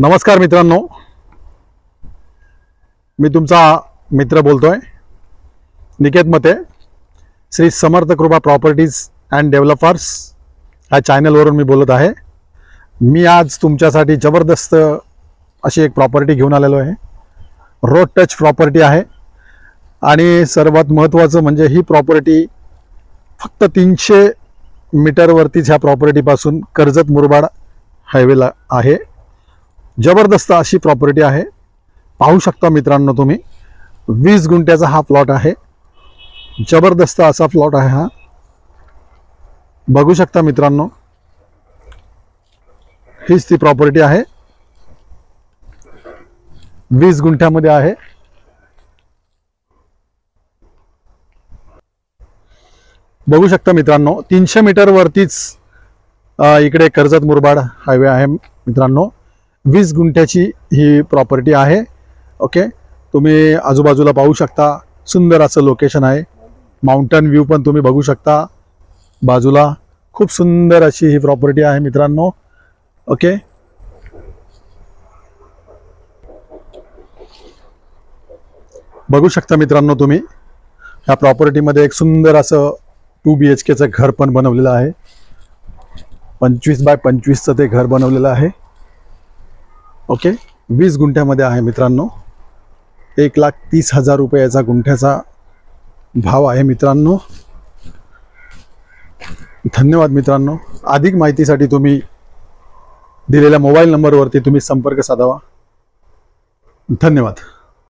नमस्कार मित्रांनो, मी तुमचा मित्र बोलतोय निकेत मते. श्री समर्थ कृपा प्रॉपर्टीज अँड डेव्हलपर्स ह्या चॅनलवरून मी बोलत आहे. मी आज तुमच्यासाठी जबरदस्त अशी एक प्रॉपर्टी घेऊन आलेलो आहे. रोड टच प्रॉपर्टी आहे आणि सर्वात महत्त्वाचं म्हणजे ही प्रॉपर्टी फक्त 300 मीटरवरतीच ह्या प्रॉपर्टीपासून कर्जत मुरबाड हायवेला आहे. जबरदस्त अशी प्रॉपर्टी आहे. पाहू शकता मित्रांनो, तुम्ही 20 गुंठ्याचा हा प्लॉट आहे. जबरदस्त असा प्लॉट आहे हा. बघू शकता मित्रांनो, हीच ती प्रॉपर्टी आहे. 20 गुंठ्यामध्ये आहे. बघू शकता मित्रांनो, 300 मीटर वरतीच इकडे कर्जत मुरबाड हायवे आहे मित्रांनो. 20 गुंठ्याची ही प्रॉपर्टी आहे. ओके, तुम्ही आजूबाजूला पाहू शकता. सुंदर असं लोकेशन आहे. माउंटन व्ह्यू पण तुम्ही बघू शकता बाजूला. खूप सुंदर अशी ही प्रॉपर्टी आहे मित्रांनो. ओके, बघू शकता मित्रांनो, तुम्ही ह्या प्रॉपर्टीमध्ये एक सुंदर असं 2 BHKचं घर पण बनवलेलं आहे. 25 बाय 25चं ते घर बनवलेलं आहे. ओके, 20 गुंठ्यामध्ये आहे मित्रांनो. 1,30,000 रुपये याचा गुंठ्याचा भाव आहे मित्रांनो. धन्यवाद मित्रांनो. अधिक माहितीसाठी तुम्ही दिलेल्या मोबाईल नंबरवरती तुम्ही संपर्क साधावा. धन्यवाद.